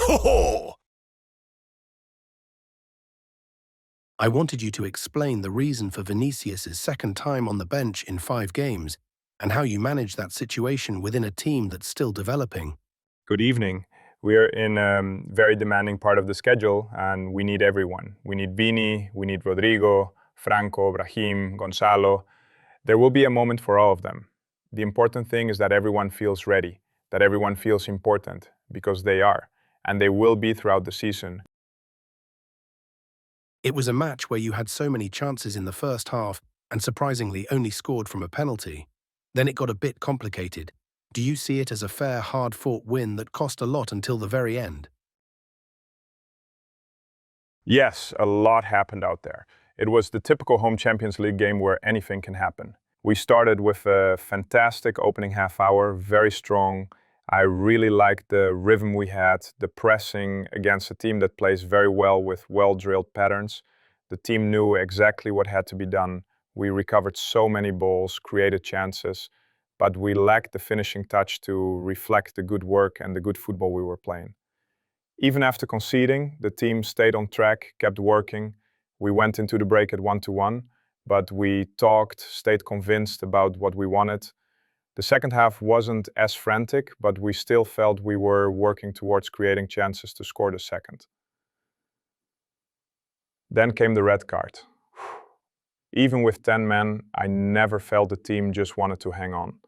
Ho ho! I wanted you to explain the reason for Vinicius' second time on the bench in 5 games and how you manage that situation within a team that's still developing. Good evening. We are in a very demanding part of the schedule and we need everyone. We need Vini, we need Rodrigo, Franco, Brahim, Gonzalo. There will be a moment for all of them. The important thing is that everyone feels ready, that everyone feels important, because they are, and they will be throughout the season. It was a match where you had so many chances in the first half and surprisingly only scored from a penalty. Then it got a bit complicated. Do you see it as a fair, hard-fought win that cost a lot until the very end? Yes, a lot happened out there. It was the typical home Champions League game where anything can happen. We started with a fantastic opening half hour, very strong. I really liked the rhythm we had, the pressing against a team that plays very well with well-drilled patterns. The team knew exactly what had to be done. We recovered so many balls, created chances, but we lacked the finishing touch to reflect the good work and the good football we were playing. Even after conceding, the team stayed on track, kept working. We went into the break at 1-1, but we talked, stayed convinced about what we wanted. The second half wasn't as frantic, but we still felt we were working towards creating chances to score the second. Then came the red card. Even with 10 men, I never felt the team just wanted to hang on.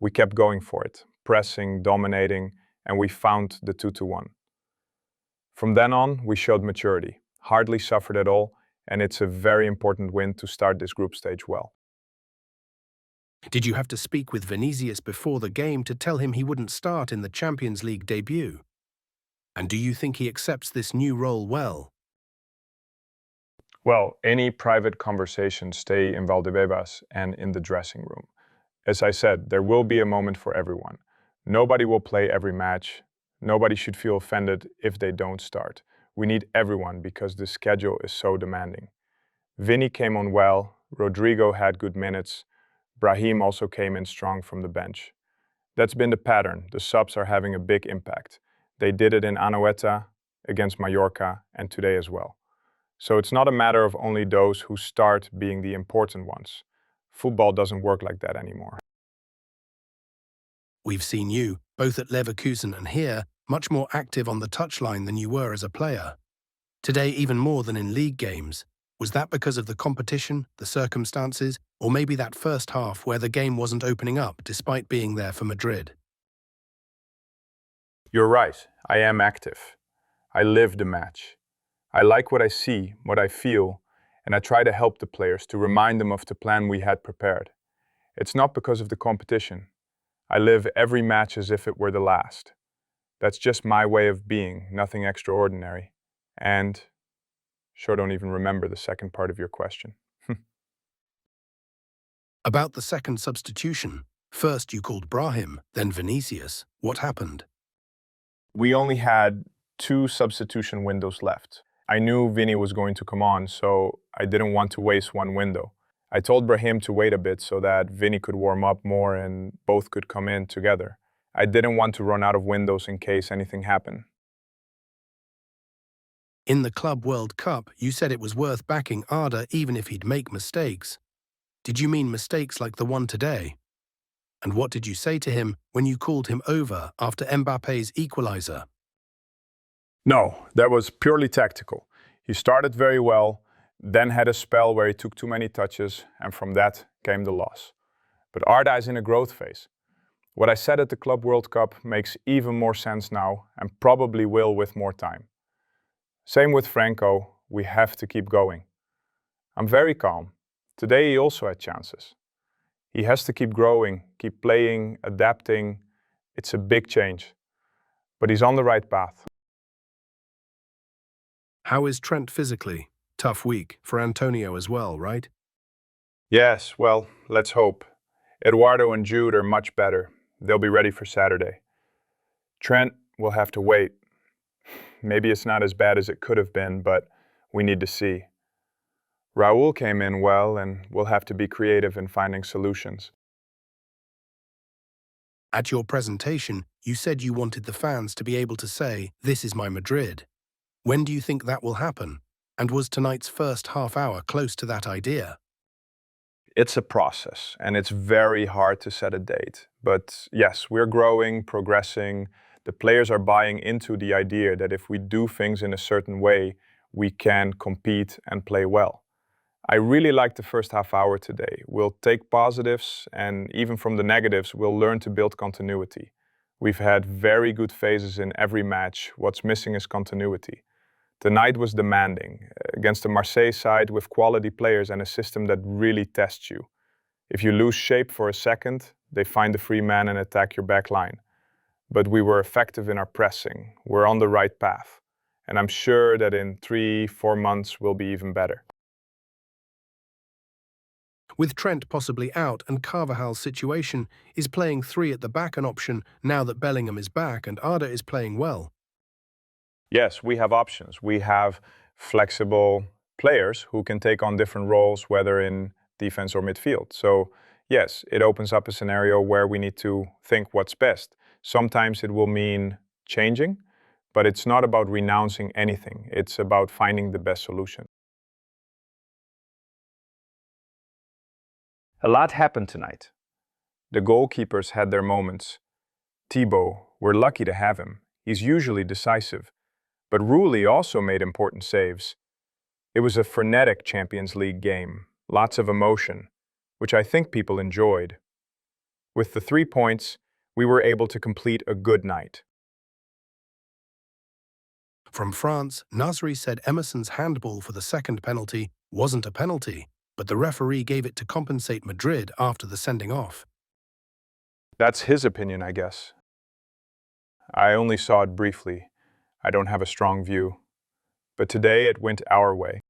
We kept going for it, pressing, dominating, and we found the 2-1. From then on, we showed maturity, hardly suffered at all, and it's a very important win to start this group stage well. Did you have to speak with Vinicius before the game to tell him he wouldn't start in the Champions League debut? And do you think he accepts this new role well? Well, any private conversations stay in Valdebebas and in the dressing room. As I said, there will be a moment for everyone. Nobody will play every match. Nobody should feel offended if they don't start. We need everyone because the schedule is so demanding. Vini came on well, Rodrigo had good minutes, Brahim also came in strong from the bench. That's been the pattern. The subs are having a big impact. They did it in Anoeta, against Mallorca, and today as well. So it's not a matter of only those who start being the important ones. Football doesn't work like that anymore. We've seen you, both at Leverkusen and here, much more active on the touchline than you were as a player. Today, even more than in league games. Was that because of the competition, the circumstances, or maybe that first half where the game wasn't opening up despite being there for Madrid? You're right, I am active. I live the match. I like what I see, what I feel, and I try to help the players to remind them of the plan we had prepared. It's not because of the competition. I live every match as if it were the last. That's just my way of being, nothing extraordinary. And sure don't even remember the second part of your question. About the second substitution, first you called Brahim, then Vinicius. What happened? We only had 2 substitution windows left. I knew Vini was going to come on, so I didn't want to waste one window. I told Brahim to wait a bit so that Vini could warm up more and both could come in together. I didn't want to run out of windows in case anything happened. In the Club World Cup, you said it was worth backing Arda even if he'd make mistakes. Did you mean mistakes like the one today? And what did you say to him when you called him over after Mbappe's equalizer? No, that was purely tactical. He started very well, then had a spell where he took too many touches, and from that came the loss. But Arda is in a growth phase. What I said at the Club World Cup makes even more sense now and probably will with more time. Same with Franco, we have to keep going. I'm very calm. Today he also had chances. He has to keep growing, keep playing, adapting. It's a big change. But he's on the right path. How is Trent physically? Tough week for Antonio as well, right? Yes, well, let's hope. Eduardo and Jude are much better. They'll be ready for Saturday. Trent will have to wait. Maybe it's not as bad as it could have been, but we need to see. Raul came in well, and we'll have to be creative in finding solutions. At your presentation, you said you wanted the fans to be able to say, "This is my Madrid." When do you think that will happen? And was tonight's first half hour close to that idea? It's a process, and it's very hard to set a date. But yes, we're growing, progressing. The players are buying into the idea that if we do things in a certain way, we can compete and play well. I really like the first half hour today. We'll take positives, and even from the negatives, we'll learn to build continuity. We've had very good phases in every match. What's missing is continuity. The night was demanding, against a Marseille side with quality players and a system that really tests you. If you lose shape for a second, they find the free man and attack your back line. But we were effective in our pressing. We're on the right path. And I'm sure that in 3-4 months we'll be even better. With Trent possibly out and Carvajal's situation, is playing three at the back an option now that Bellingham is back and Arda is playing well? Yes, we have options. We have flexible players who can take on different roles, whether in defense or midfield. So yes, it opens up a scenario where we need to think what's best. Sometimes it will mean changing, but it's not about renouncing anything. It's about finding the best solution. A lot happened tonight. The goalkeepers had their moments. Thibaut, we're lucky to have him. He's usually decisive. But Rulli also made important saves. It was a frenetic Champions League game, lots of emotion, which I think people enjoyed. With the 3 points, we were able to complete a good night. From France, Nasri said Emerson's handball for the second penalty wasn't a penalty, but the referee gave it to compensate Madrid after the sending off. That's his opinion, I guess. I only saw it briefly. I don't have a strong view. But today it went our way.